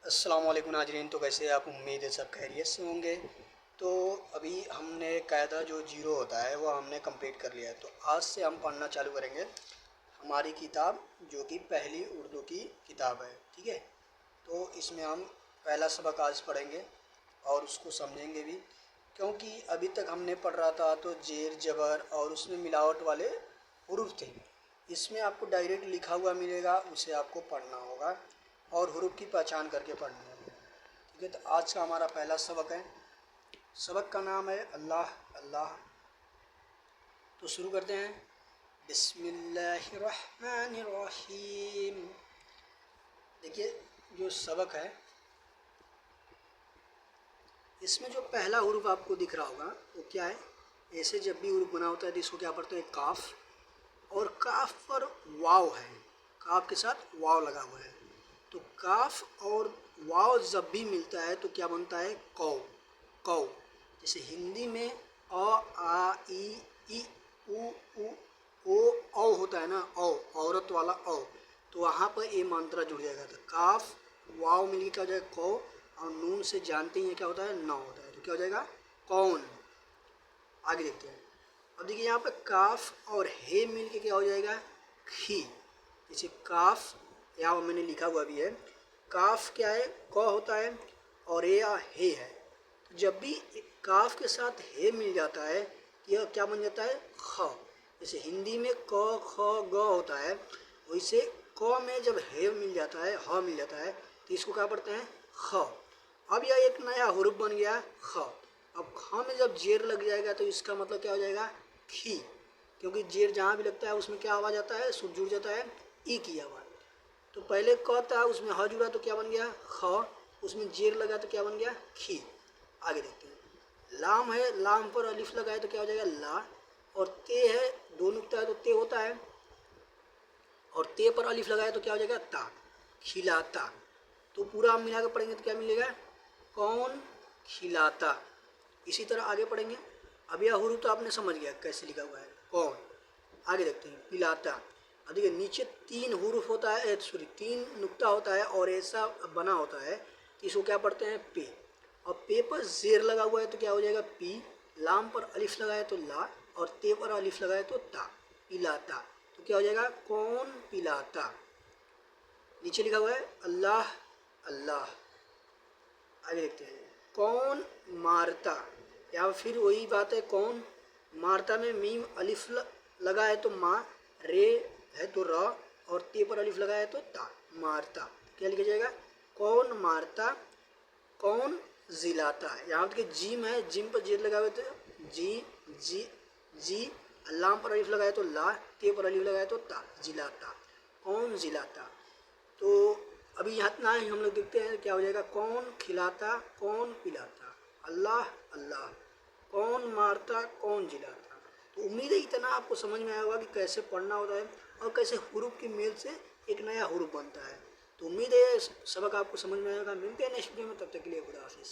अस्सलाम वालेकुम नाजरीन। तो कैसे आप, उम्मीद है सब खैरियत से होंगे। तो अभी हमने कायदा जो जीरो होता है वो हमने कंप्लीट कर लिया है। तो आज से हम पढ़ना चालू करेंगे हमारी किताब, जो कि पहली उर्दू की किताब है। ठीक है, तो इसमें हम पहला सबक आज पढ़ेंगे और उसको समझेंगे भी, क्योंकि अभी तक हमने पढ़ रहा था तो जेर जबर और उसमें मिलावट वाले हरूफ थे। इसमें आपको डायरेक्ट लिखा हुआ मिलेगा, उसे आपको पढ़ना होगा और हरूफ की पहचान करके पढ़नी होगी। ठीक है, तो आज का हमारा पहला सबक है। सबक का नाम है अल्लाह अल्लाह। तो शुरू करते हैं। बिस्मिल्लाहिर्रहमानिर्रहीम। देखिए, जो सबक है इसमें जो पहला हरूफ आपको दिख रहा होगा वो क्या है। ऐसे जब भी हरूफ बना होता है तो इसको क्या पढ़ते हैं, काफ। और काफ पर वाव है, काफ के साथ वाव लगा हुआ है। तो काफ और वाव जब भी मिलता है तो क्या बनता है, कौ। कौ। जैसे हिंदी में अ आ ई उ ओ औ होता है ना, औ, औरत वाला औ। तो वहाँ पर ए मात्रा जुड़ जाएगा। तो काफ वाव मिलकर क्या हो जाएगा, कौ। और नून से जानते ही क्या होता है, ना होता है। तो क्या हो जाएगा, कौन। आगे देखते हैं। अब देखिए यहाँ पे काफ और हे मिल के क्या हो जाएगा, खी। जैसे काफ यहाँ मैंने लिखा हुआ भी है, काफ क्या है, क होता है और ये हे है। तो जब भी काफ के साथ हे मिल जाता है यह क्या बन जाता है, ख। जैसे हिंदी में क ख ग होता है, वैसे क में जब हे मिल जाता है, ह मिल जाता है, तो इसको क्या पढ़ते हैं, ख। अब यह एक नया हरूफ बन गया, ख। अब ख में जब जेर लग जाएगा तो इसका मतलब क्या हो जाएगा, खी। क्योंकि जेर जहाँ भी लगता है उसमें क्या आवाज़ आता है, सुर जुड़ जाता है, ई की आवाज़। तो पहले क था, उसमें ह जुड़ा तो क्या बन गया, ख। उसमें जेर लगा तो क्या बन गया, खी। आगे देखते हैं। लाम है, लाम पर अलिफ लगाए तो क्या हो जाएगा, ला। और ते है, दो नुक्ता है तो ते होता है, और ते पर अलिफ लगाए तो क्या हो जाएगा, ता। खिलाता। तो पूरा हम मिला कर पढ़ेंगे तो क्या मिलेगा, कौन खिलाता। इसी तरह आगे पढ़ेंगे। अब यह हरूफ तो आपने समझ गया कैसे लिखा हुआ है, कौन। आगे देखते हैं, पिलाता। अब देखिए नीचे तीन हरूफ होता है, सॉरी तीन नुक्ता होता है और ऐसा बना होता है कि इसको क्या पढ़ते हैं, पे। और पे पर जेर लगा हुआ है तो क्या हो जाएगा, पी। लाम पर अलिफ लगाए तो ला, और ते पर अलिफ लगाए तो ता। पिलाता। तो क्या हो जाएगा, कौन पिलाता। नीचे लिखा हुआ है अल्लाह अल्लाह। आगे देखते हैं, कौन मारता। या फिर वही बात है, कौन मारता में मीम अलिफ लगा है तो माँ, रे है तो र, और ते पर अलिफ लगा है तो ता। मारता। क्या लिखा जाएगा, कौन मारता, कौन जिलाता। यहाँ तक जिम है, जिम पर जेर लगा हुए तो जी जी जी। लाम पर अलिफ लगाए तो ला, ते पर अलिफ लगाए तो ता। जिलाता, कौन जिलाता। तो अभी यहाँ इतना ही हम लोग देखते हैं क्या हो जाएगा, कौन खिलाता, कौन पिलाता, अल्लाह अल्लाह, कौन मारता, कौन जिलाता। तो उम्मीद है इतना आपको समझ में आया होगा कि कैसे पढ़ना होता है और कैसे हरूफ की मेल से एक नया हरूफ बनता है। तो उम्मीद है सबक आपको समझ में आएगा। मिलते हैं नेक्स्ट वीडियो में, तब तक के लिए खुदा हाफिज़।